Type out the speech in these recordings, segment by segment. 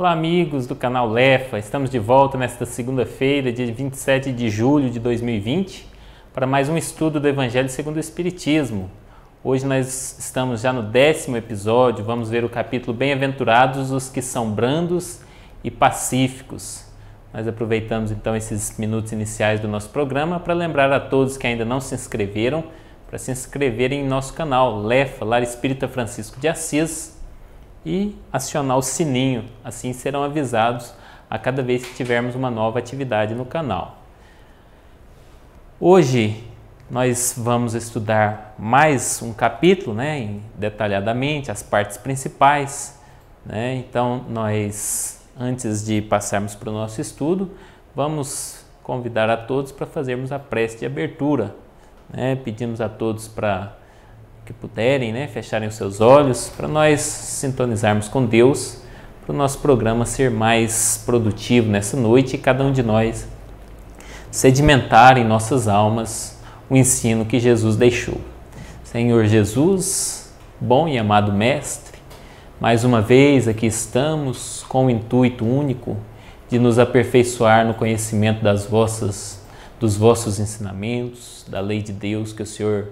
Olá amigos do canal Lefa, estamos de volta nesta segunda-feira, dia 27 de julho de 2020, para mais um estudo do Evangelho segundo o Espiritismo. Hoje nós estamos já no 10º episódio, vamos ver o capítulo Bem-aventurados os que são brandos e pacíficos. Nós aproveitamos então esses minutos iniciais do nosso programa para lembrar a todos que ainda não se inscreveram, para se inscreverem em nosso canal Lefa, Lar Espírita Francisco de Assis, e acionar o sininho, assim serão avisados a cada vez que tivermos uma nova atividade no canal. Hoje nós vamos estudar mais um capítulo, detalhadamente, as partes principais, Então nós, antes de passarmos para o nosso estudo, vamos convidar a todos para fazermos a prece de abertura, Pedimos a todos para que puderem, fecharem os seus olhos, para nós sintonizarmos com Deus, para o nosso programa ser mais produtivo nessa noite e cada um de nós sedimentar em nossas almas o ensino que Jesus deixou. Senhor Jesus, bom e amado Mestre, mais uma vez aqui estamos com o intuito único de nos aperfeiçoar no conhecimento dos vossos ensinamentos, da lei de Deus que o Senhor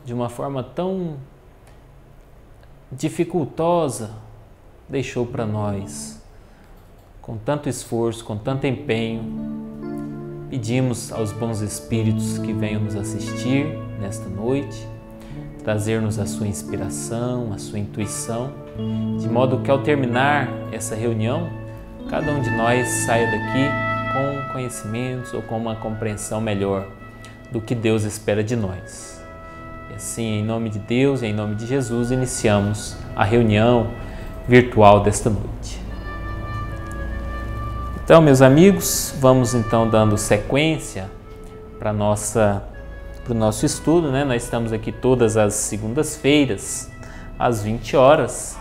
de uma forma tão dificultosa, deixou para nós, com tanto esforço, com tanto empenho. Pedimos aos bons espíritos que venham nos assistir nesta noite, trazer-nos a sua inspiração, a sua intuição, de modo que ao terminar essa reunião, cada um de nós saia daqui com conhecimentos ou com uma compreensão melhor do que Deus espera de nós. E assim, em nome de Deus e em nome de Jesus, iniciamos a reunião virtual desta noite. Então, meus amigos, vamos então dando sequência para o nosso estudo, Nós estamos aqui todas as segundas-feiras, às 20 horas.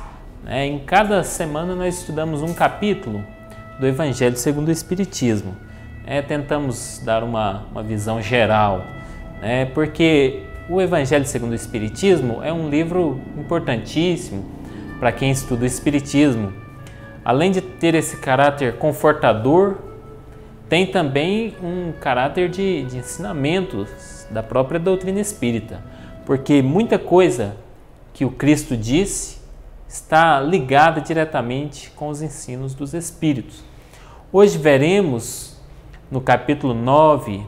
Em cada semana nós estudamos um capítulo do Evangelho segundo o Espiritismo. Tentamos dar uma visão geral, porque o Evangelho segundo o Espiritismo é um livro importantíssimo para quem estuda o Espiritismo. Além de ter esse caráter confortador, tem também um caráter de ensinamentos da própria doutrina espírita, porque muita coisa que o Cristo disse está ligada diretamente com os ensinos dos Espíritos. Hoje veremos no capítulo 9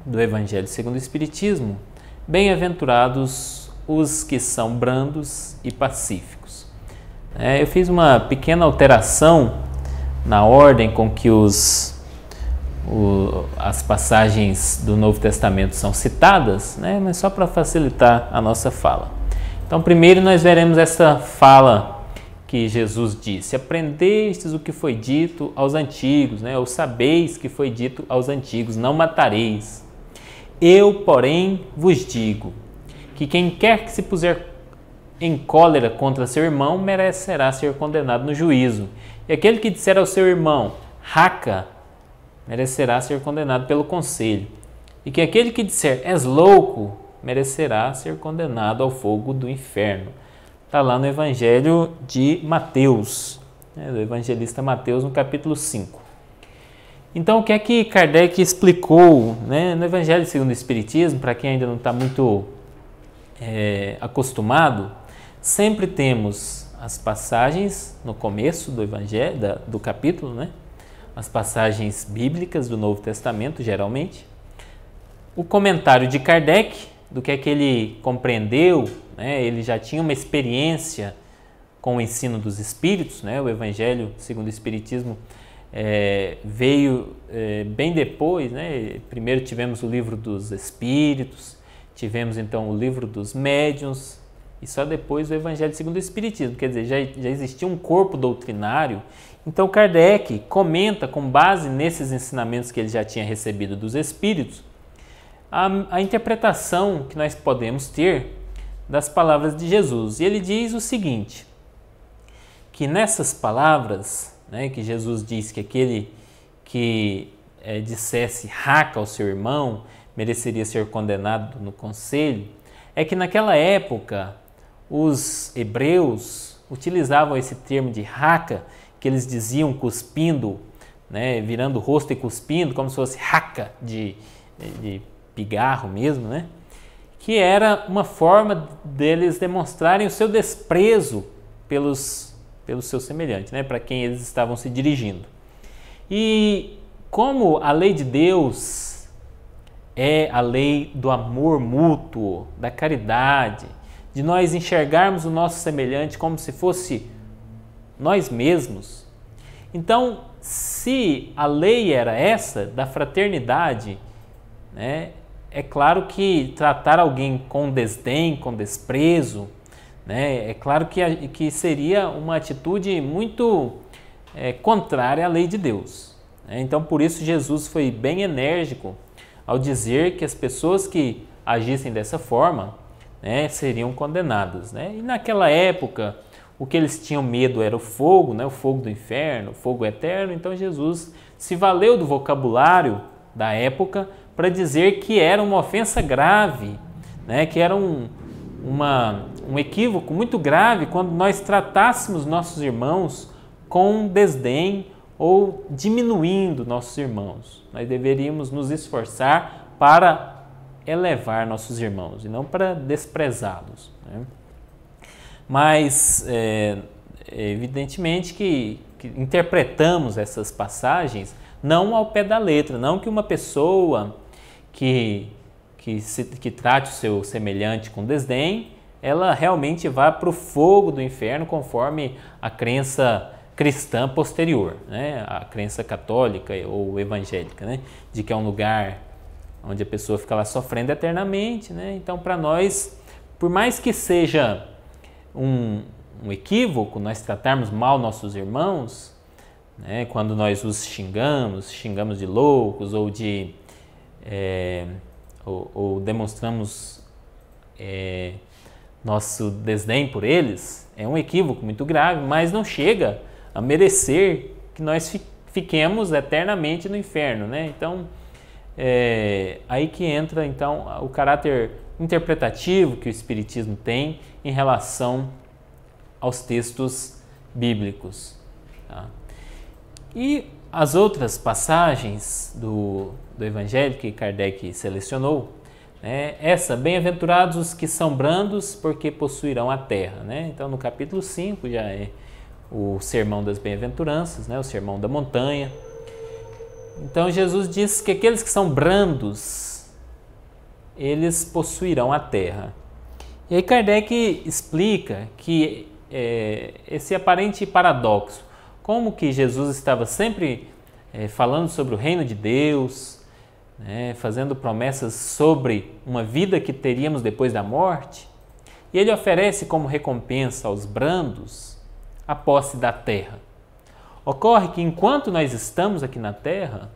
do Evangelho segundo o Espiritismo, Bem-aventurados os que são brandos e pacíficos. Eu fiz uma pequena alteração na ordem com que as passagens do Novo Testamento são citadas, mas só para facilitar a nossa fala. Então, primeiro nós veremos essa fala que Jesus disse: aprendestes o que foi dito aos antigos, ou sabeis que foi dito aos antigos, não matareis. Eu, porém, vos digo que quem quer que se puser em cólera contra seu irmão merecerá ser condenado no juízo. E aquele que disser ao seu irmão, raca, merecerá ser condenado pelo conselho. E que aquele que disser, és louco, merecerá ser condenado ao fogo do inferno. Está lá no Evangelho de Mateus, do evangelista Mateus, no capítulo 5. Então, o que é que Kardec explicou no Evangelho segundo o Espiritismo? Para quem ainda não está muito acostumado, sempre temos as passagens no começo do Evangelho, do capítulo, as passagens bíblicas do Novo Testamento, geralmente, o comentário de Kardec, do que é que ele compreendeu, ele já tinha uma experiência com o ensino dos Espíritos, o Evangelho segundo o Espiritismo veio bem depois, Primeiro tivemos o livro dos Espíritos, tivemos então o livro dos Médiuns e só depois o Evangelho segundo o Espiritismo, quer dizer, já existia um corpo doutrinário. Então Kardec comenta, com base nesses ensinamentos que ele já tinha recebido dos Espíritos, a interpretação que nós podemos ter das palavras de Jesus. E ele diz o seguinte, que nessas palavras, que Jesus disse que aquele que dissesse raca ao seu irmão mereceria ser condenado no conselho, é que naquela época os hebreus utilizavam esse termo de raca que eles diziam cuspindo, né, virando o rosto e cuspindo, como se fosse raca de pigarro mesmo, né? Que era uma forma deles demonstrarem o seu desprezo pelos seus semelhantes, né, para quem eles estavam se dirigindo. E como a lei de Deus é a lei do amor mútuo, da caridade, de nós enxergarmos o nosso semelhante como se fosse nós mesmos. Então, se a lei era essa, da fraternidade, né, é claro que tratar alguém com desdém, com desprezo, né, é claro que seria uma atitude muito contrária à lei de Deus. Né? Então, por isso, Jesus foi bem enérgico ao dizer que as pessoas que agissem dessa forma, né, seriam condenadas. Né? E naquela época, o que eles tinham medo era o fogo, né, o fogo do inferno, o fogo eterno. Então, Jesus se valeu do vocabulário da época para dizer que era uma ofensa grave, né, que era um equívoco muito grave quando nós tratássemos nossos irmãos com desdém ou diminuindo nossos irmãos. Nós deveríamos nos esforçar para elevar nossos irmãos e não para desprezá-los. Né? Mas, evidentemente que interpretamos essas passagens não ao pé da letra, não que uma pessoa que trate o seu semelhante com desdém, ela realmente vá para o fogo do inferno conforme a crença cristã posterior, né? A crença católica ou evangélica, né? De que é um lugar onde a pessoa fica lá sofrendo eternamente. Né? Então, para nós, por mais que seja um equívoco nós tratarmos mal nossos irmãos, né? Quando nós os xingamos de loucos ou ou demonstramos nosso desdém por eles, é um equívoco muito grave, mas não chega a merecer que nós fiquemos eternamente no inferno. Né? Então, aí que entra então o caráter interpretativo que o Espiritismo tem em relação aos textos bíblicos. Tá? E as outras passagens do Evangelho que Kardec selecionou, né? Essa, bem-aventurados os que são brandos, porque possuirão a terra. Né? Então, no capítulo 5 já é o sermão das bem-aventuranças, né? O sermão da montanha. Então, Jesus diz que aqueles que são brandos, eles possuirão a terra. E aí Kardec explica que esse aparente paradoxo, como que Jesus estava sempre falando sobre o reino de Deus, né, fazendo promessas sobre uma vida que teríamos depois da morte, e ele oferece como recompensa aos brandos a posse da terra. Ocorre que enquanto nós estamos aqui na terra,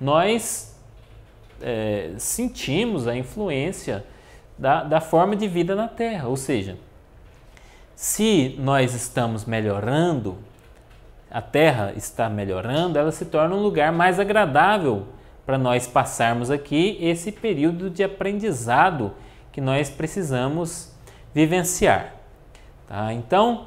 nós sentimos a influência da forma de vida na terra, ou seja, se nós estamos melhorando, a terra está melhorando, ela se torna um lugar mais agradável para nós passarmos aqui esse período de aprendizado que nós precisamos vivenciar. Tá? Então,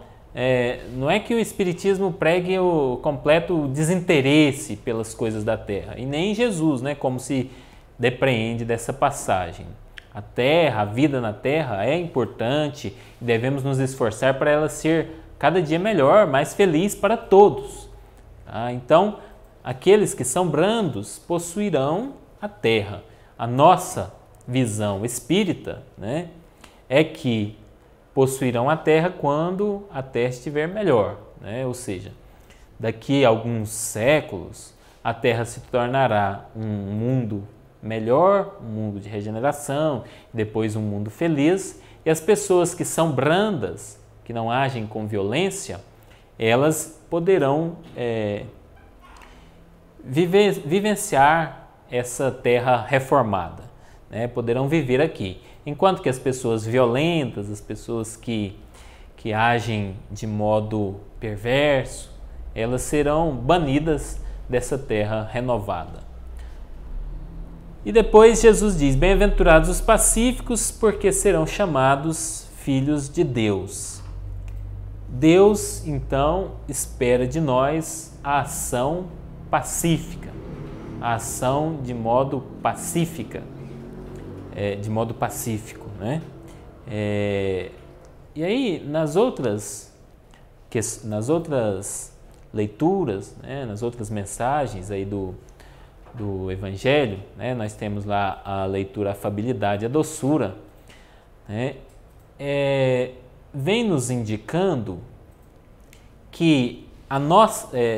não é que o Espiritismo pregue o completo desinteresse pelas coisas da terra, e nem Jesus, né, como se depreende dessa passagem. A terra, a vida na terra é importante e devemos nos esforçar para ela ser cada dia melhor, mais feliz para todos. Tá? Então, aqueles que são brandos possuirão a terra. A nossa visão espírita, né, é que possuirão a terra quando a terra estiver melhor. Né? Ou seja, daqui a alguns séculos, a terra se tornará um mundo melhor, um mundo de regeneração, depois um mundo feliz, e as pessoas que são brandas, que não agem com violência, elas poderão vivenciar essa terra reformada, né? Poderão viver aqui. Enquanto que as pessoas violentas, as pessoas que agem de modo perverso, elas serão banidas dessa terra renovada. E depois Jesus diz, bem-aventurados os pacíficos, porque serão chamados filhos de Deus. Deus, então, espera de nós a ação pacífica, a ação de modo pacífico, né? E aí, nas outras leituras, né, nas outras mensagens aí do Evangelho, né, nós temos lá a leitura, a afabilidade, a doçura, né, vem nos indicando que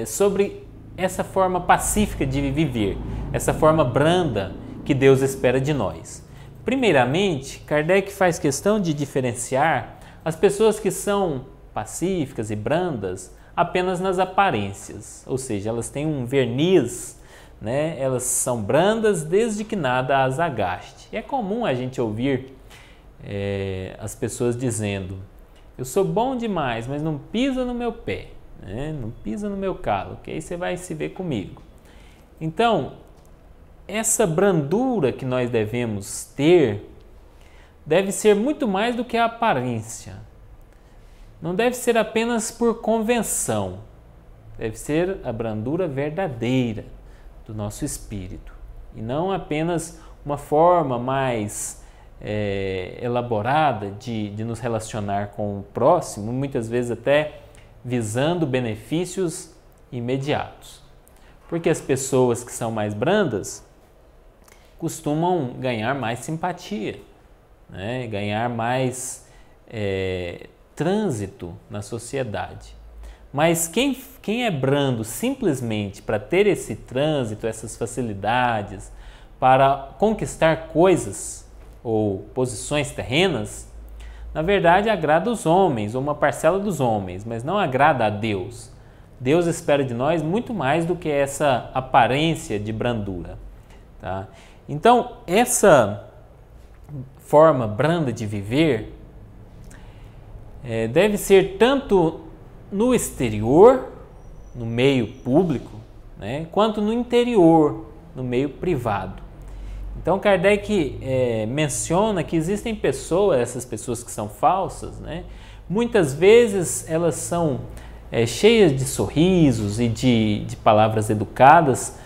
sobre essa forma pacífica de viver, essa forma branda que Deus espera de nós. Primeiramente, Kardec faz questão de diferenciar as pessoas que são pacíficas e brandas apenas nas aparências, ou seja, elas têm um verniz, né? Elas são brandas desde que nada as agaste. E é comum a gente ouvir as pessoas dizendo: eu sou bom demais, mas não pisa no meu pé, né? Não pisa no meu calo, que aí você vai se ver comigo. Então, essa brandura que nós devemos ter deve ser muito mais do que a aparência. Não deve ser apenas por convenção, deve ser a brandura verdadeira do nosso espírito e não apenas uma forma mais elaborada de nos relacionar com o próximo, muitas vezes até visando benefícios imediatos. Porque as pessoas que são mais brandas costumam ganhar mais simpatia, né? Ganhar mais trânsito na sociedade. Mas quem é brando simplesmente para ter esse trânsito, essas facilidades, para conquistar coisas ou posições terrenas, na verdade agrada os homens, ou uma parcela dos homens, mas não agrada a Deus. Deus espera de nós muito mais do que essa aparência de brandura, tá? Então, essa forma branda de viver deve ser tanto no exterior, no meio público, né, quanto no interior, no meio privado. Então, Kardec menciona que existem pessoas, essas pessoas que são falsas, né, muitas vezes elas são cheias de sorrisos e de palavras educadas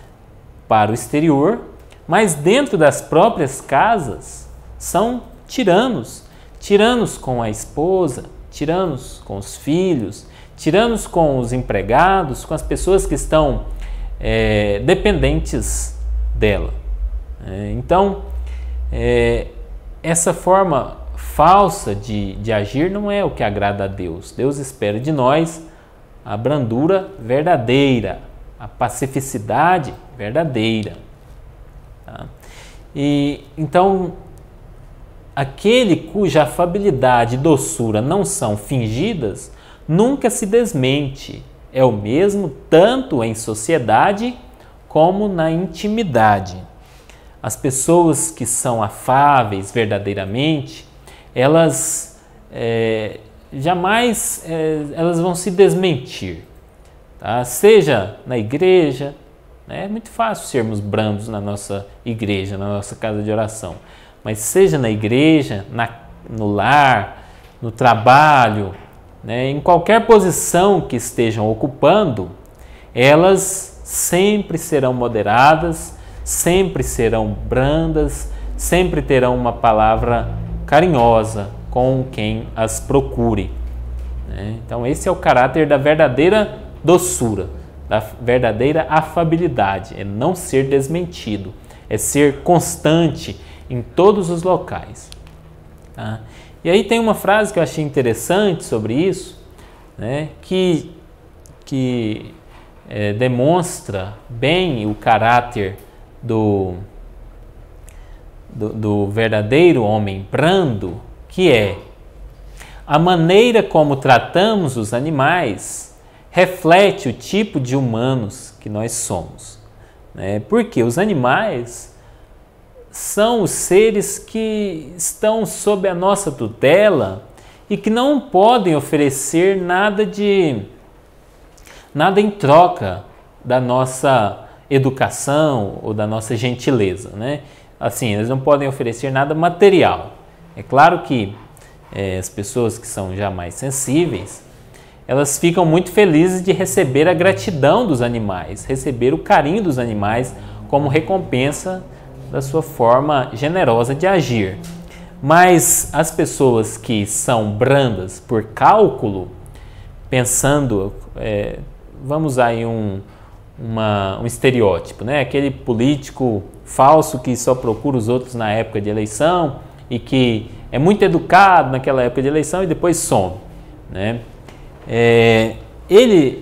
para o exterior, mas dentro das próprias casas são tiranos, tiranos com a esposa, tiranos com os filhos, tiranos com os empregados, com as pessoas que estão dependentes dela. Então, essa forma falsa de agir não é o que agrada a Deus. Deus espera de nós a brandura verdadeira, a pacificidade verdadeira. Tá? E então, aquele cuja afabilidade e doçura não são fingidas, nunca se desmente. É o mesmo tanto em sociedade como na intimidade. As pessoas que são afáveis verdadeiramente, elas jamais elas vão se desmentir. Tá? Seja na igreja, né? É muito fácil sermos brandos na nossa igreja, na nossa casa de oração. Mas seja na igreja, no lar, no trabalho, né, em qualquer posição que estejam ocupando, elas sempre serão moderadas, sempre serão brandas, sempre terão uma palavra carinhosa com quem as procure. Né? Então esse é o caráter da verdadeira doçura, da verdadeira afabilidade, é não ser desmentido, é ser constante em todos os locais. Tá? E aí tem uma frase que eu achei interessante sobre isso, né, que demonstra bem o caráter do verdadeiro homem brando, que é: a maneira como tratamos os animais reflete o tipo de humanos que nós somos. Né? Porque os animais são os seres que estão sob a nossa tutela e que não podem oferecer nada em troca da nossa educação ou da nossa gentileza, né? Assim, eles não podem oferecer nada material. É claro que as pessoas que são já mais sensíveis, elas ficam muito felizes de receber a gratidão dos animais, receber o carinho dos animais como recompensa da sua forma generosa de agir. Mas as pessoas que são brandas por cálculo, pensando, vamos usar aí um estereótipo, né? Aquele político falso que só procura os outros na época de eleição e que é muito educado naquela época de eleição e depois some, né?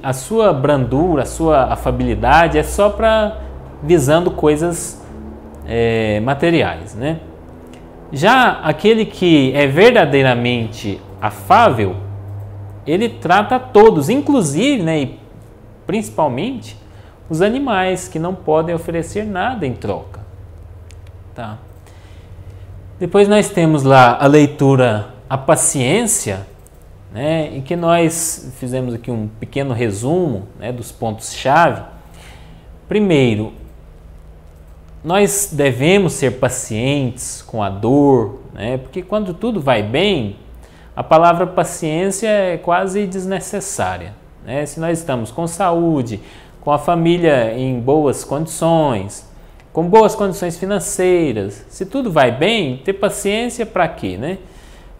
A sua brandura, a sua afabilidade é só para visando coisas materiais, né? Já aquele que é verdadeiramente afável, ele trata a todos, inclusive, né, e principalmente os animais que não podem oferecer nada em troca. Tá? Depois nós temos lá a leitura A Paciência, né, em que nós fizemos aqui um pequeno resumo, né, dos pontos-chave. Primeiro, nós devemos ser pacientes com a dor, né? Porque quando tudo vai bem, a palavra paciência é quase desnecessária, né? Se nós estamos com saúde, com a família em boas condições, com boas condições financeiras, se tudo vai bem, ter paciência para quê, né?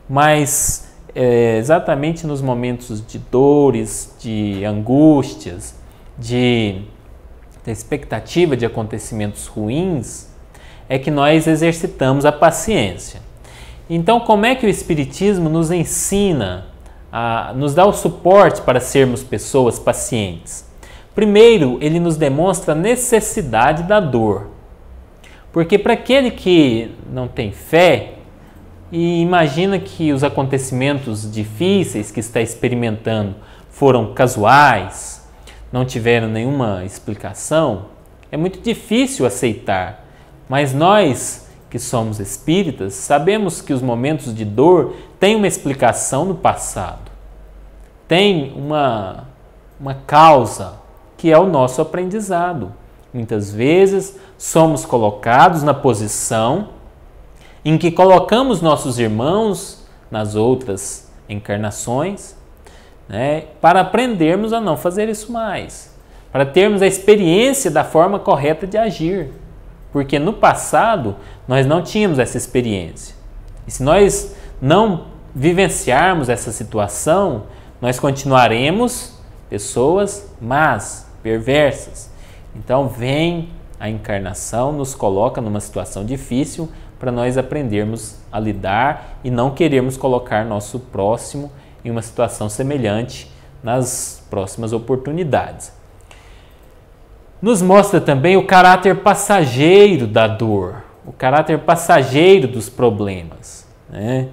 Mas exatamente nos momentos de dores, de angústias, de expectativa de acontecimentos ruins, é que nós exercitamos a paciência. Então, como é que o Espiritismo nos ensina, nos dá o suporte para sermos pessoas pacientes? Primeiro, ele nos demonstra a necessidade da dor. Porque para aquele que não tem fé e imagina que os acontecimentos difíceis que está experimentando foram casuais, não tiveram nenhuma explicação, é muito difícil aceitar. Mas nós, que somos espíritas, sabemos que os momentos de dor têm uma explicação no passado. Tem uma causa, que é o nosso aprendizado. Muitas vezes somos colocados na posição em que colocamos nossos irmãos nas outras encarnações, né, para aprendermos a não fazer isso mais, para termos a experiência da forma correta de agir, porque no passado nós não tínhamos essa experiência. E se nós não vivenciarmos essa situação, nós continuaremos pessoas más, perversas. Então vem a encarnação, nos coloca numa situação difícil para nós aprendermos a lidar e não queremos colocar nosso próximo em uma situação semelhante nas próximas oportunidades. Nos mostra também o caráter passageiro da dor, o caráter passageiro dos problemas, né?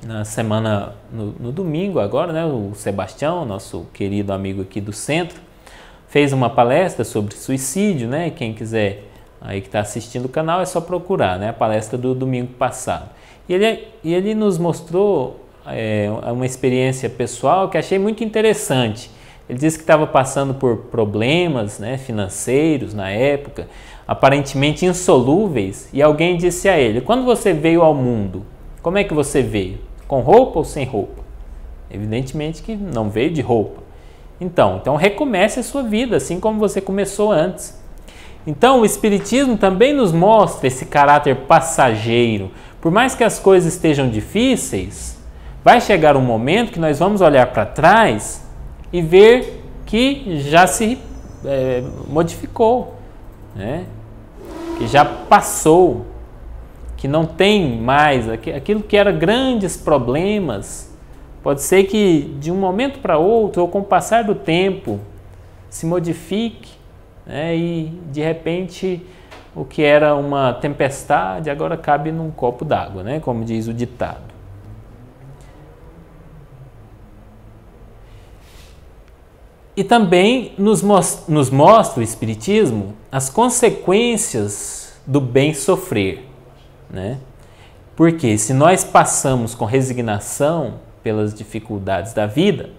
Na semana, no domingo agora, né, o Sebastião, nosso querido amigo aqui do centro, fez uma palestra sobre suicídio, né? Quem quiser aí que está assistindo o canal é só procurar, né? A palestra do domingo passado. E ele nos mostrou uma experiência pessoal que achei muito interessante. Ele disse que estava passando por problemas, né, financeiros na época, aparentemente insolúveis, e alguém disse a ele: quando você veio ao mundo, como é que você veio? Com roupa ou sem roupa? Evidentemente que não veio de roupa. Então recomece a sua vida, assim como você começou antes. Então o Espiritismo também nos mostra esse caráter passageiro. Por mais que as coisas estejam difíceis, vai chegar um momento que nós vamos olhar para trás e ver que já se modificou, né? Que já passou, que não tem mais aquilo que era grandes problemas. Pode ser que de um momento para outro, ou com o passar do tempo, se modifique, né? E de repente o que era uma tempestade agora cabe num copo d'água, né? Como diz o ditado. E também nos mostra o Espiritismo as consequências do bem sofrer, né? Porque se nós passamos com resignação pelas dificuldades da vida,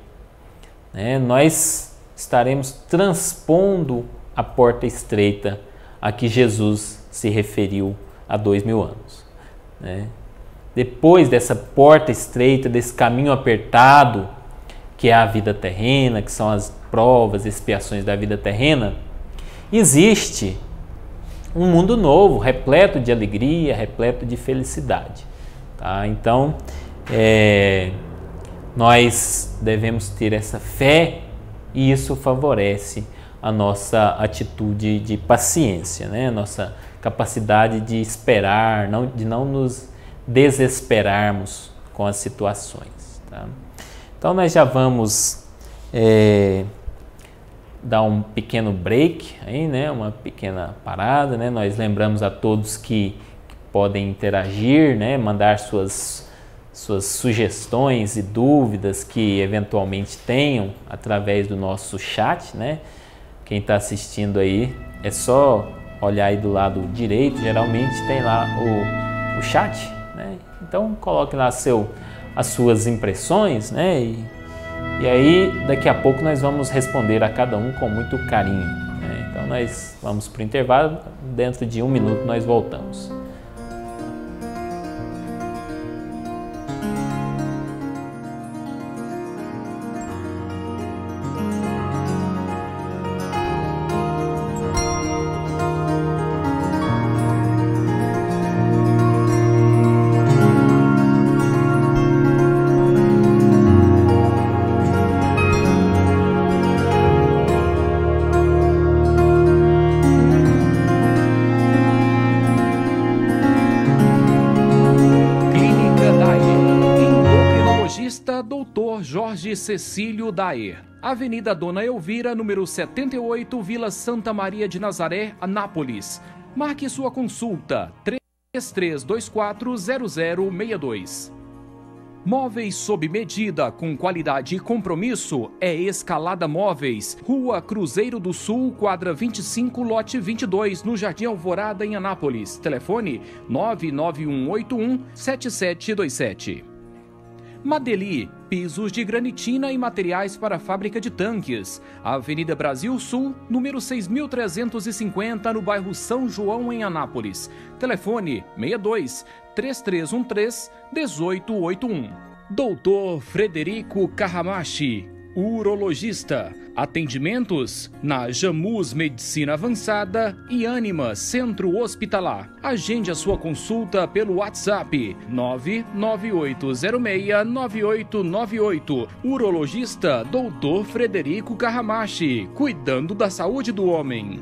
né, nós estaremos transpondo a porta estreita a que Jesus se referiu há 2000 anos, né? depois dessa porta estreita, desse caminho apertado, que é a vida terrena, que são as provas, expiações da vida terrena, existe um mundo novo, repleto de alegria, repleto de felicidade. Tá? Então, nós devemos ter essa fé e isso favorece a nossa atitude de paciência, né? A nossa capacidade de esperar, de não nos desesperarmos com as situações. Tá? Então, nós já vamos dar um pequeno break, aí, né? Uma pequena parada. Né? Nós lembramos a todos que podem interagir, né? Mandar suas sugestões e dúvidas que eventualmente tenham através do nosso chat. Né? Quem está assistindo aí, é só olhar aí do lado direito, geralmente tem lá o chat. Né? Então coloque lá as suas impressões, né? E aí daqui a pouco nós vamos responder a cada um com muito carinho. Né? Então nós vamos para o intervalo, dentro de 1 minuto nós voltamos. Dr. Jorge Cecílio Daer, Avenida Dona Elvira, número 78, Vila Santa Maria de Nazaré, Anápolis. Marque sua consulta, 33240062. Móveis sob medida, com qualidade e compromisso, é Escalada Móveis, Rua Cruzeiro do Sul, quadra 25, lote 22, no Jardim Alvorada, em Anápolis. Telefone 991817727. Madeli, pisos de granitina e materiais para fábrica de tanques. Avenida Brasil Sul, número 6.350, no bairro São João, em Anápolis. Telefone 62-3313-1881. Dr. Frederico Carramachi, urologista. Atendimentos na Jamus Medicina Avançada e Ânima Centro Hospitalar. Agende a sua consulta pelo WhatsApp 998069898. Urologista Dr. Frederico Carramachi, cuidando da saúde do homem.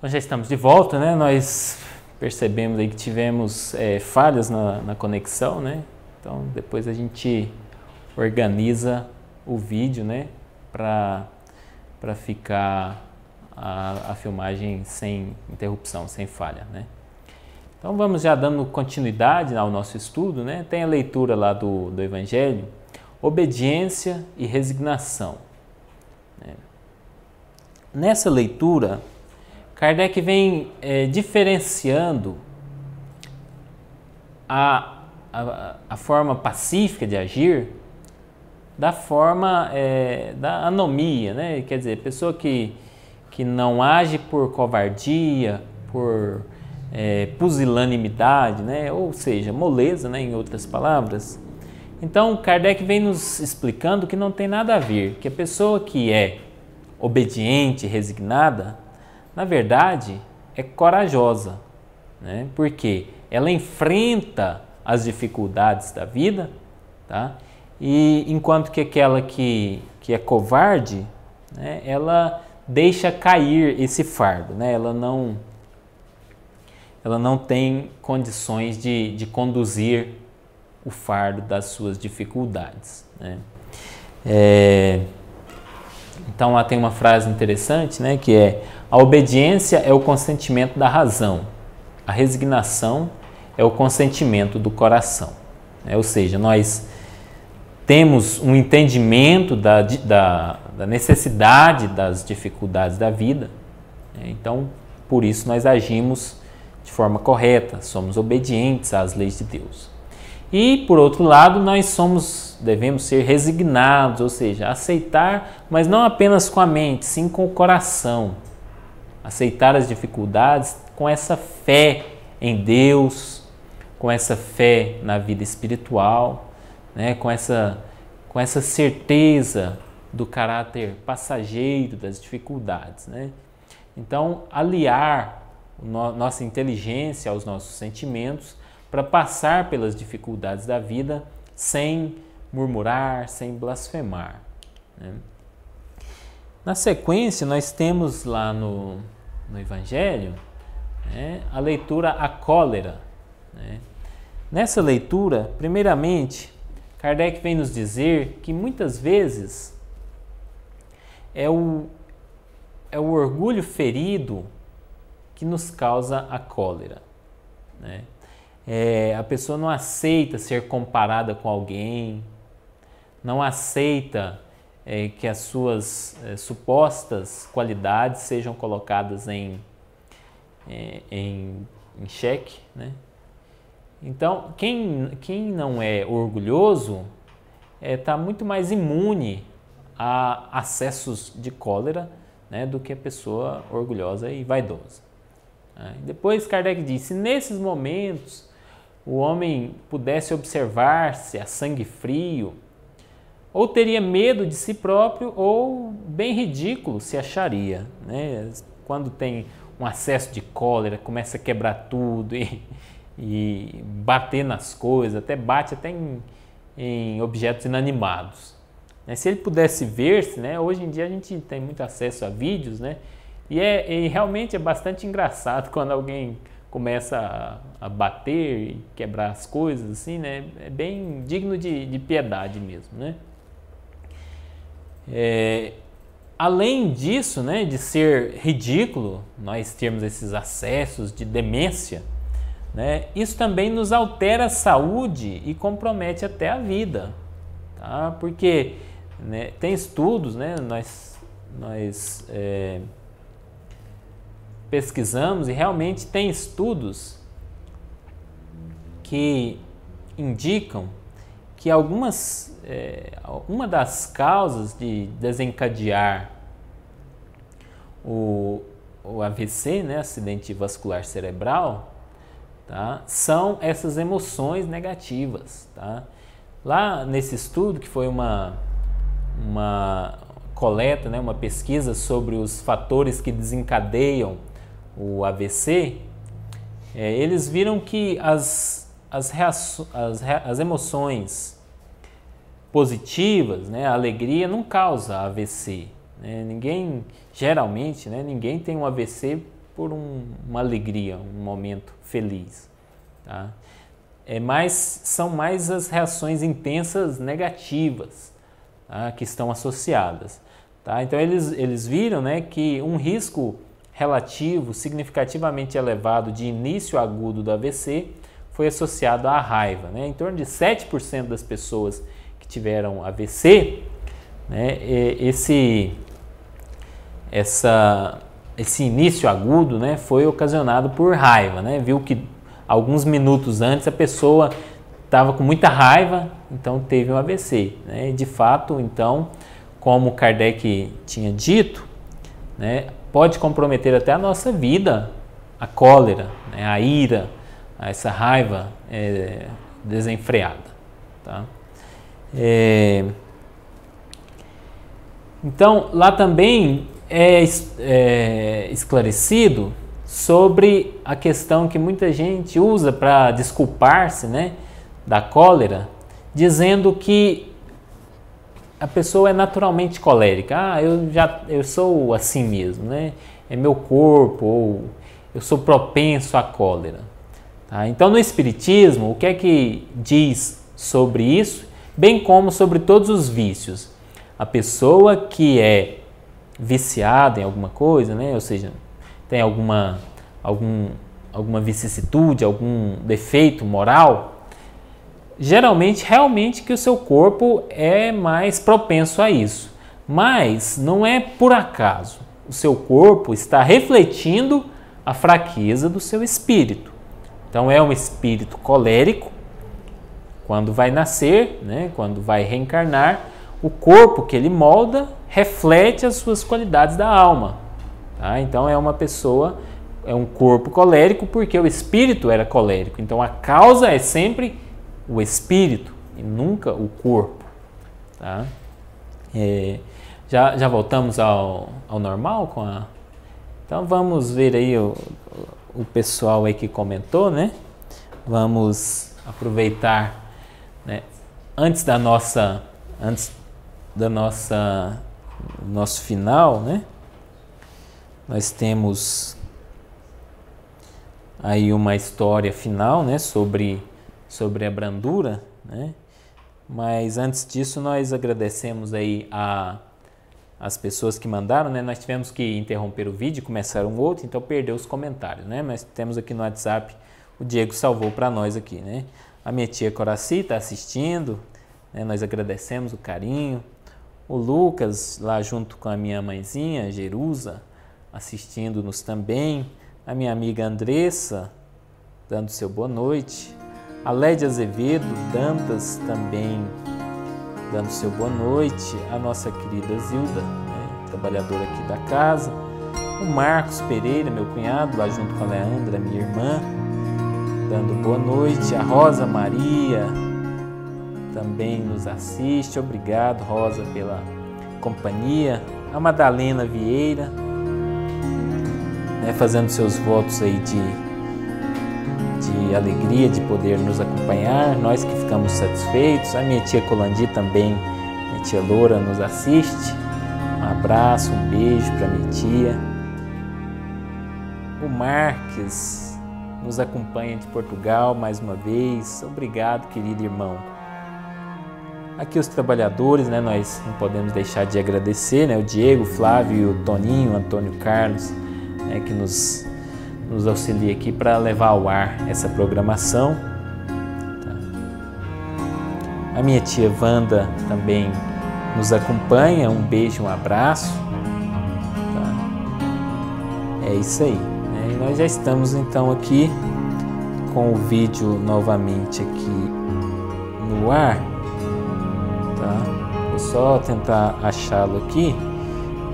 Nós já estamos de volta, né? Nós percebemos aí que tivemos falhas na conexão, né? Então depois a gente organiza o vídeo, né? Para ficar a filmagem sem interrupção, sem falha, né? Então vamos já dando continuidade ao nosso estudo, né? Tem a leitura lá do Evangelho, obediência e resignação. Né? Nessa leitura, Kardec vem diferenciando a forma pacífica de agir da forma da anomia, né? Quer dizer, pessoa que não age por covardia, por pusilanimidade, né? Ou seja, moleza, né? Em outras palavras. Então, Kardec vem nos explicando que não tem nada a ver, que a pessoa que é obediente, resignada, na verdade, é corajosa, né? Porque ela enfrenta as dificuldades da vida, tá? E enquanto que aquela que é covarde, né, ela deixa cair esse fardo, né? Ela não tem condições de conduzir o fardo das suas dificuldades, né? Então lá tem uma frase interessante, né, que é: a obediência é o consentimento da razão, a resignação é o consentimento do coração. Ou seja, nós temos um entendimento da necessidade das dificuldades da vida, né? Então, por isso nós agimos de forma correta, somos obedientes às leis de Deus. E, por outro lado, devemos ser resignados, ou seja, aceitar, mas não apenas com a mente, sim com o coração. Aceitar as dificuldades com essa fé em Deus, com essa fé na vida espiritual, né? com essa certeza do caráter passageiro das dificuldades, né? Então, aliar nossa inteligência aos nossos sentimentos para passar pelas dificuldades da vida sem murmurar, sem blasfemar, né? Na sequência, nós temos lá no Evangelho, né, a leitura à cólera, né? Nessa leitura, primeiramente, Kardec vem nos dizer que muitas vezes é o orgulho ferido que nos causa a cólera, né? A pessoa não aceita ser comparada com alguém, não aceita que as suas supostas qualidades sejam colocadas em xeque, né? Então, quem não é orgulhoso está muito mais imune a acessos de cólera, né, do que a pessoa orgulhosa e vaidosa. Depois Kardec diz, se nesses momentos o homem pudesse observar-se a sangue frio, ou teria medo de si próprio, ou bem ridículo se acharia, né? Quando tem um acesso de cólera, começa a quebrar tudo e bater nas coisas, até bate até em objetos inanimados. Se ele pudesse ver-se, né? Hoje em dia a gente tem muito acesso a vídeos, né? E realmente é bastante engraçado quando alguém começa a bater e quebrar as coisas, assim, né? É bem digno de piedade mesmo, né? Além disso, né, de ser ridículo nós termos esses acessos de demência, né, isso também nos altera a saúde e compromete até a vida, tá? Porque, né, tem estudos, né, nós pesquisamos e realmente tem estudos que indicam que uma das causas de desencadear o AVC, né, acidente vascular cerebral, tá, são essas emoções negativas, tá? Lá nesse estudo, que foi uma coleta, né, uma pesquisa sobre os fatores que desencadeiam o AVC, eles viram que as emoções positivas, né, a alegria não causa AVC, né? Geralmente, né, ninguém tem um AVC por uma alegria, um momento feliz, tá? São mais as reações intensas negativas, tá, que estão associadas, tá? Então eles viram, né, que um risco relativo significativamente elevado de início agudo do AVC foi associado à raiva, né? Em torno de 7% das pessoas que tiveram AVC, né, esse início agudo, né, foi ocasionado por raiva, né? Viu que alguns minutos antes a pessoa estava com muita raiva, então teve um AVC, né? E de fato, então, como Kardec tinha dito, né, pode comprometer até a nossa vida, a cólera, né, a ira, essa raiva desenfreada, tá? Então, lá também é esclarecido sobre a questão que muita gente usa para desculpar-se, né, da cólera, dizendo que a pessoa é naturalmente colérica. Eu sou assim mesmo, né? É meu corpo, ou eu sou propenso à cólera. Tá? Então, no Espiritismo, o que é que diz sobre isso, bem como sobre todos os vícios? A pessoa que é viciada em alguma coisa, né? Ou seja, tem alguma vicissitude, algum defeito moral, geralmente, realmente que o seu corpo é mais propenso a isso. Mas não é por acaso. O seu corpo está refletindo a fraqueza do seu espírito. Então é um espírito colérico. Quando vai nascer, né, quando vai reencarnar, o corpo que ele molda reflete as suas qualidades da alma. Tá? Então é uma pessoa, é um corpo colérico porque o espírito era colérico. Então a causa é sempre o espírito e nunca o corpo. Tá? Já voltamos ao normal com a... Então vamos ver aí o pessoal aí que comentou, né? Vamos aproveitar, né? Antes do nosso final, né? Nós temos aí uma história final, né? Sobre a brandura, né? Mas antes disso nós agradecemos aí as pessoas que mandaram, né? Nós tivemos que interromper o vídeo e começar um outro, então perdeu os comentários, né? Mas temos aqui no WhatsApp, o Diego salvou para nós aqui, né? A minha tia Coraci está assistindo, né? Nós agradecemos o carinho. O Lucas, lá junto com a minha mãezinha, Jerusa, assistindo-nos também. A minha amiga Andressa, dando seu boa noite. A Lédia Azevedo Dantas também dando seu boa noite. A nossa querida Zilda, né, trabalhadora aqui da casa. O Marcos Pereira, meu cunhado, lá junto com a Leandra, minha irmã, dando boa noite. A Rosa Maria também nos assiste. Obrigado, Rosa, pela companhia. A Madalena Vieira, né, fazendo seus votos aí de alegria de poder nos acompanhar, nós que ficamos satisfeitos. A minha tia Colandi também, minha tia Loura, nos assiste. Um abraço, um beijo para minha tia. O Marques nos acompanha de Portugal mais uma vez. Obrigado, querido irmão. Aqui os trabalhadores, né, nós não podemos deixar de agradecer, né, o Diego, o Flávio, o Toninho, o Antônio Carlos, né, que nos auxilia aqui para levar ao ar essa programação. Tá? A minha tia Wanda também nos acompanha. Um beijo, um abraço. Tá? É isso aí. Né? E nós já estamos então aqui com o vídeo novamente aqui no ar. Tá? Vou só tentar achá-lo aqui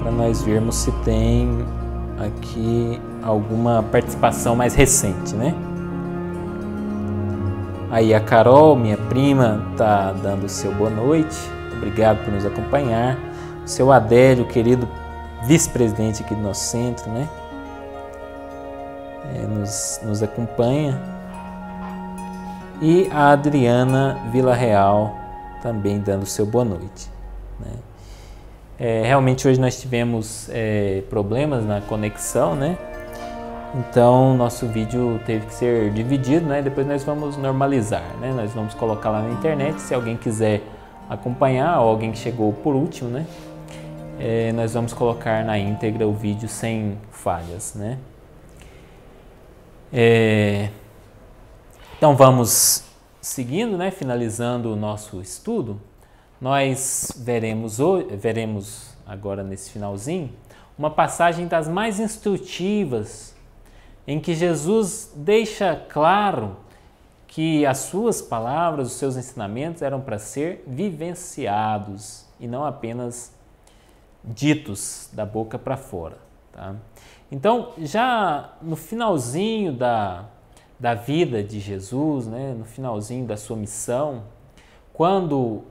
para nós vermos se tem aqui alguma participação mais recente, né? Aí a Carol, minha prima, tá dando o seu boa noite. Obrigado por nos acompanhar. O seu Adélio, querido vice-presidente aqui do nosso centro, né? Nos acompanha. E a Adriana Villarreal também dando o seu boa noite, né? Realmente hoje nós tivemos problemas na conexão, né? Então nosso vídeo teve que ser dividido, né? Depois nós vamos normalizar, né? Nós vamos colocar lá na internet, se alguém quiser acompanhar ou alguém que chegou por último, né? Nós vamos colocar na íntegra o vídeo sem falhas, né? Então vamos seguindo, né? Finalizando o nosso estudo. Nós veremos agora nesse finalzinho uma passagem das mais instrutivas, em que Jesus deixa claro que as suas palavras, os seus ensinamentos eram para ser vivenciados e não apenas ditos da boca para fora. Tá? Então, já no finalzinho da vida de Jesus, né, no finalzinho da sua missão, quando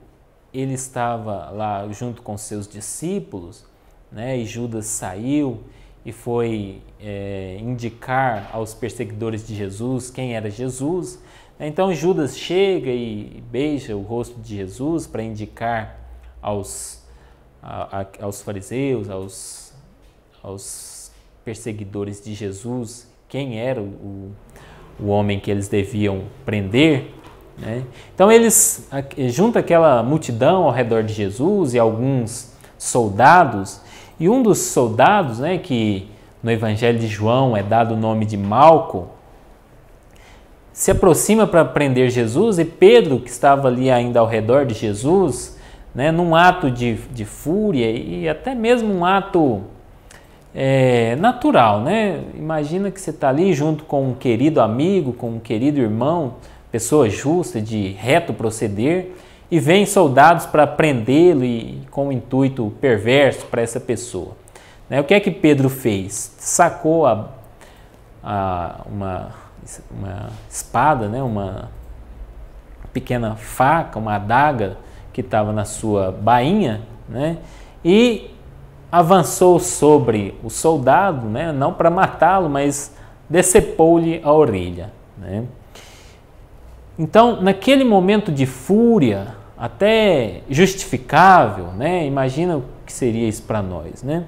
ele estava lá junto com seus discípulos, né, e Judas saiu e foi indicar aos perseguidores de Jesus quem era Jesus. Então Judas chega e beija o rosto de Jesus para indicar aos fariseus, aos perseguidores de Jesus quem era o homem que eles deviam prender. Né? Então eles juntam aquela multidão ao redor de Jesus e alguns soldados, e um dos soldados, né, que no Evangelho de João é dado o nome de Malco, se aproxima para prender Jesus, e Pedro, que estava ali ainda ao redor de Jesus, né, num ato de fúria e até mesmo um ato natural, né? Imagina que você está ali junto com um querido amigo, com um querido irmão, pessoa justa, de reto proceder, e vem soldados para prendê-lo e com um intuito perverso para essa pessoa. Né? O que é que Pedro fez? Sacou uma espada, né? Uma pequena faca, uma adaga que estava na sua bainha, né? E avançou sobre o soldado, né? Não para matá-lo, mas decepou-lhe a orelha, né? Então, naquele momento de fúria, até justificável, né? Imagina o que seria isso para nós, né?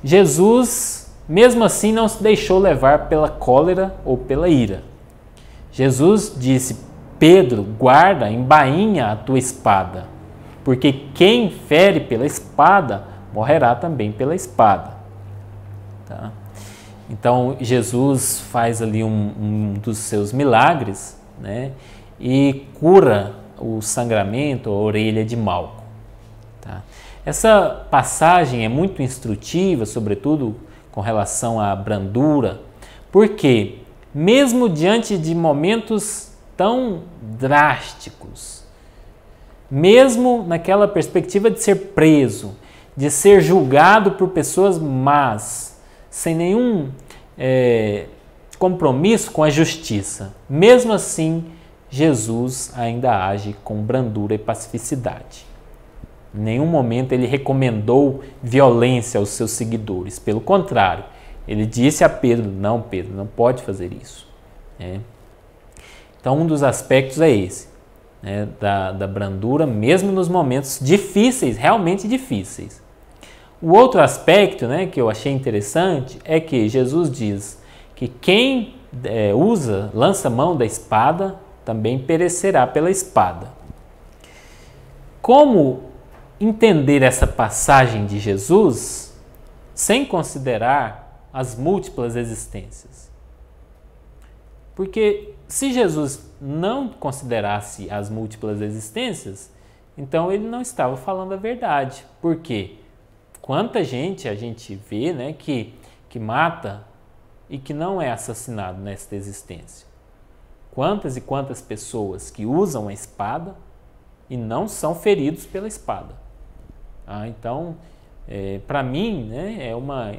Jesus, mesmo assim, não se deixou levar pela cólera ou pela ira. Jesus disse: Pedro, guarda, embainha a tua espada, porque quem fere pela espada morrerá também pela espada. Tá? Então, Jesus faz ali um dos seus milagres, né? E cura o sangramento, a orelha de Malco. Tá? Essa passagem é muito instrutiva, sobretudo com relação à brandura, porque mesmo diante de momentos tão drásticos, mesmo naquela perspectiva de ser preso, de ser julgado por pessoas más, sem nenhum compromisso com a justiça, mesmo assim, Jesus ainda age com brandura e pacificidade. Em nenhum momento ele recomendou violência aos seus seguidores. Pelo contrário, ele disse a Pedro: não, Pedro, não pode fazer isso. Então, um dos aspectos é esse, né, da brandura, mesmo nos momentos difíceis, realmente difíceis. O outro aspecto, né, que eu achei interessante é que Jesus diz que quem lança mão da espada também perecerá pela espada. Como entender essa passagem de Jesus sem considerar as múltiplas existências? Porque se Jesus não considerasse as múltiplas existências, então ele não estava falando a verdade. Por quê? Quanta gente a gente vê, né, que mata e que não é assassinado nesta existência. Quantas e quantas pessoas que usam a espada e não são feridos pela espada. Então, para mim, né,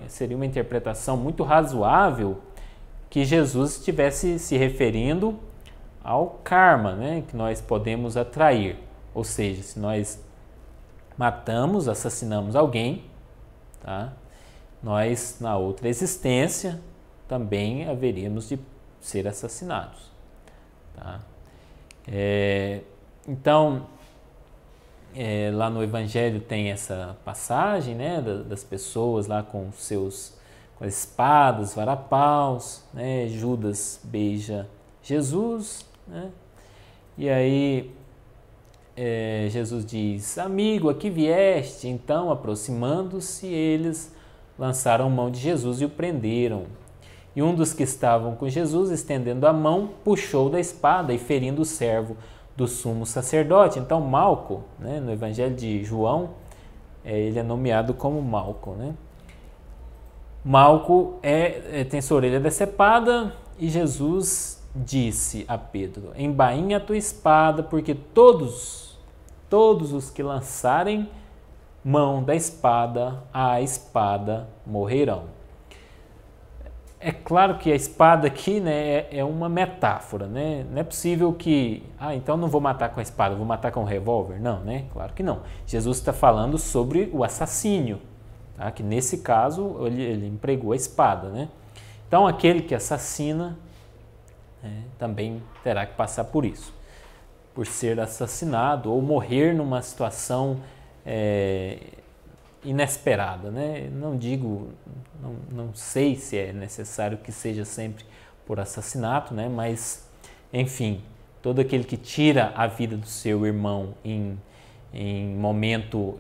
seria uma interpretação muito razoável que Jesus estivesse se referindo ao karma, né, que nós podemos atrair. Ou seja, se nós matamos, assassinamos alguém, tá? Nós, na outra existência, também haveríamos de ser assassinados. Tá? Então, lá no Evangelho tem essa passagem, né, das pessoas lá com as espadas, varapaus, né? Judas beija Jesus, né? E aí Jesus diz: amigo, aqui vieste. Então, aproximando-se, eles lançaram mão de Jesus e o prenderam. E um dos que estavam com Jesus, estendendo a mão, puxou da espada e ferindo o servo do sumo sacerdote. Então, Malco, né, no Evangelho de João, ele é nomeado como Malco, né? Malco tem sua orelha decepada, e Jesus disse a Pedro: embainha a tua espada, porque todos os que lançarem mão da espada, a espada morrerão. É claro que a espada aqui, né, é uma metáfora, né? Não é possível que, então não vou matar com a espada, vou matar com um revólver. Não, né? Claro que não. Jesus está falando sobre o assassínio, tá? Que nesse caso ele empregou a espada, né? Então aquele que assassina, também terá que passar por isso, por ser assassinado ou morrer numa situação inesperada, né? Não sei se é necessário que seja sempre por assassinato, né? Mas, enfim, todo aquele que tira a vida do seu irmão em momento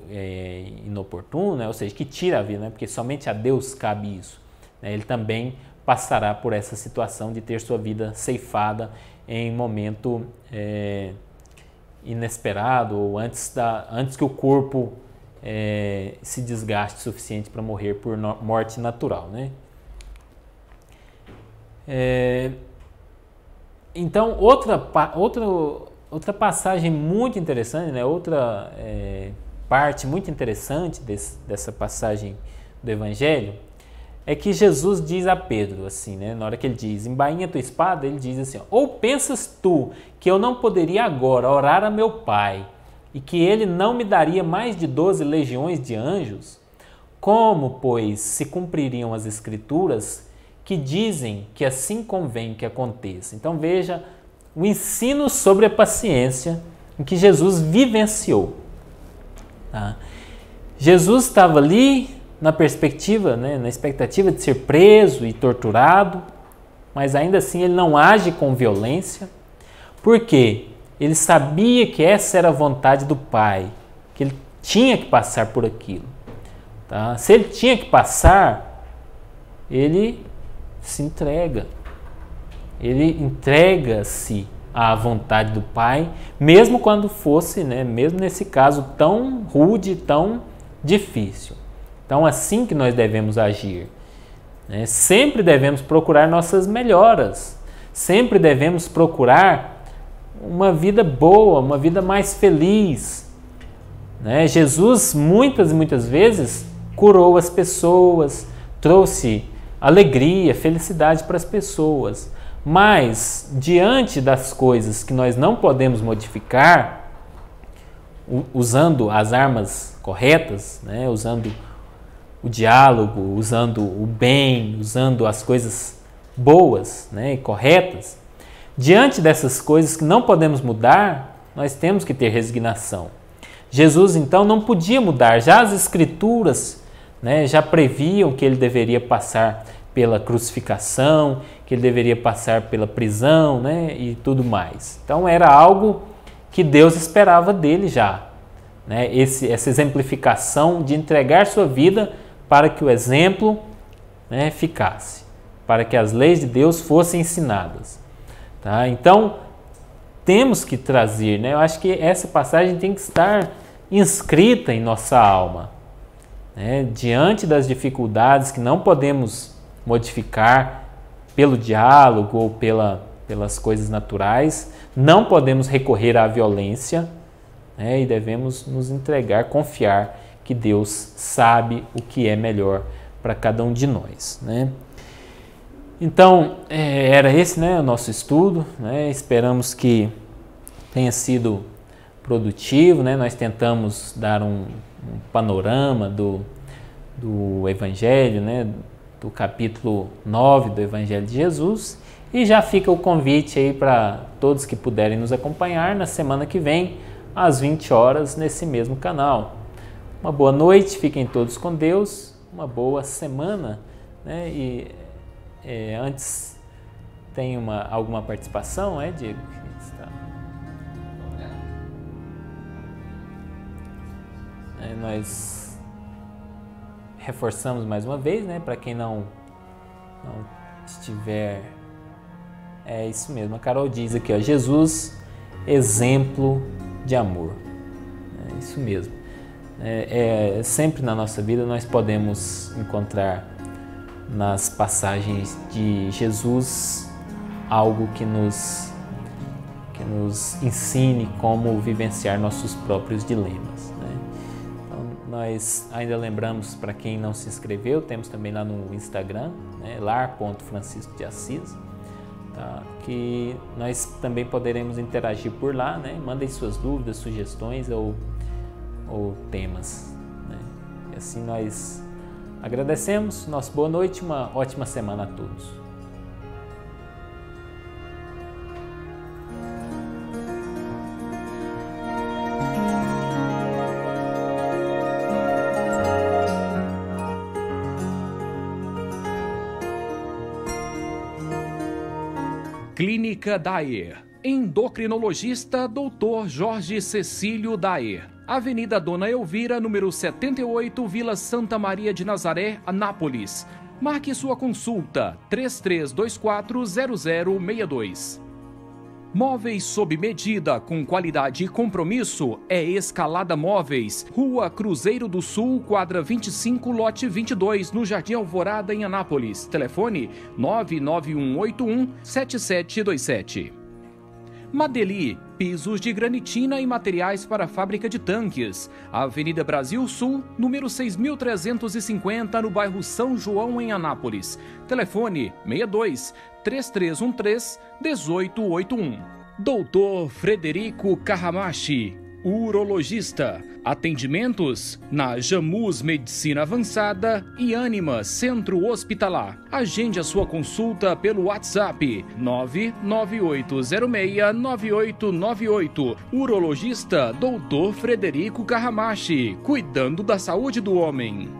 inoportuno, né? Ou seja, que tira a vida, né? Porque somente a Deus cabe isso, né? Ele também passará por essa situação de ter sua vida ceifada em momento inesperado, ou antes que o corpo se desgaste o suficiente para morrer por morte natural, né? Então, outra passagem muito interessante, né? Outra parte muito interessante dessa passagem do Evangelho é que Jesus diz a Pedro, assim, né? Na hora que ele diz, embainha tua espada, ele diz assim, ó, ou pensas tu que eu não poderia agora orar a meu Pai e que ele não me daria mais de 12 legiões de anjos? Como, pois, se cumpririam as Escrituras que dizem que assim convém que aconteça? Então veja o ensino sobre a paciência em que Jesus vivenciou. Tá? Jesus estava ali na perspectiva, né, na expectativa de ser preso e torturado, mas ainda assim ele não age com violência, porque ele sabia que essa era a vontade do Pai, que ele tinha que passar por aquilo. Tá? Se ele tinha que passar, ele se entrega. Ele entrega-se à vontade do Pai, mesmo quando fosse, né, mesmo nesse caso tão rude, tão difícil. Então, assim que nós devemos agir, né? Sempre devemos procurar nossas melhoras, sempre devemos procurar uma vida boa, uma vida mais feliz, né? Jesus muitas e muitas vezes curou as pessoas, trouxe alegria, felicidade para as pessoas, mas diante das coisas que nós não podemos modificar, usando as armas corretas, né? Usando o diálogo, usando o bem, usando as coisas boas, né, e corretas, diante dessas coisas que não podemos mudar, nós temos que ter resignação. Jesus, então, não podia mudar. Já as Escrituras, né, já previam que ele deveria passar pela crucificação, que ele deveria passar pela prisão, né, e tudo mais. Então, era algo que Deus esperava dele já. Né, essa exemplificação de entregar sua vida para que o exemplo, né, ficasse, para que as leis de Deus fossem ensinadas. Tá? Então, temos que trazer, né, eu acho que essa passagem tem que estar inscrita em nossa alma. Né, diante das dificuldades que não podemos modificar pelo diálogo ou pelas coisas naturais, não podemos recorrer à violência, né, e devemos nos entregar, confiar que Deus sabe o que é melhor para cada um de nós, né? Então, era esse, né, o nosso estudo, né? Esperamos que tenha sido produtivo, né? Nós tentamos dar um panorama do Evangelho, né? Do capítulo 9 do Evangelho de Jesus, e já fica o convite aí para todos que puderem nos acompanhar na semana que vem, às 20 horas, nesse mesmo canal. Uma boa noite, fiquem todos com Deus, uma boa semana, né? E antes tem alguma participação, Diego? Nós reforçamos mais uma vez, né? Para quem não estiver, é isso mesmo, a Carol diz aqui, ó, Jesus, exemplo de amor, é isso mesmo. Sempre na nossa vida nós podemos encontrar nas passagens de Jesus algo que nos ensine como vivenciar nossos próprios dilemas, né? Então, nós ainda lembramos, para quem não se inscreveu, temos também lá no Instagram, né, lar.francisco de Assis, tá? Que nós também poderemos interagir por lá, né? Mandem suas dúvidas, sugestões ou temas, né? E assim nós agradecemos. Nossa boa noite, uma ótima semana a todos. Clínica Daer. Endocrinologista Dr. Jorge Cecílio Daer. Avenida Dona Elvira, número 78, Vila Santa Maria de Nazaré, Anápolis. Marque sua consulta 33240062. Móveis sob medida, com qualidade e compromisso, é Escalada Móveis, Rua Cruzeiro do Sul, quadra 25, lote 22, no Jardim Alvorada, em Anápolis. Telefone 991817727. Madeli, pisos de granitina e materiais para fábrica de tanques. Avenida Brasil Sul, número 6350, no bairro São João, em Anápolis. Telefone 62 3313 1881. Doutor Frederico Carramachi, urologista. Atendimentos na Jamus Medicina Avançada e Ânima Centro Hospitalar. Agende a sua consulta pelo WhatsApp 998069898. Urologista Doutor Frederico Carramachi, cuidando da saúde do homem.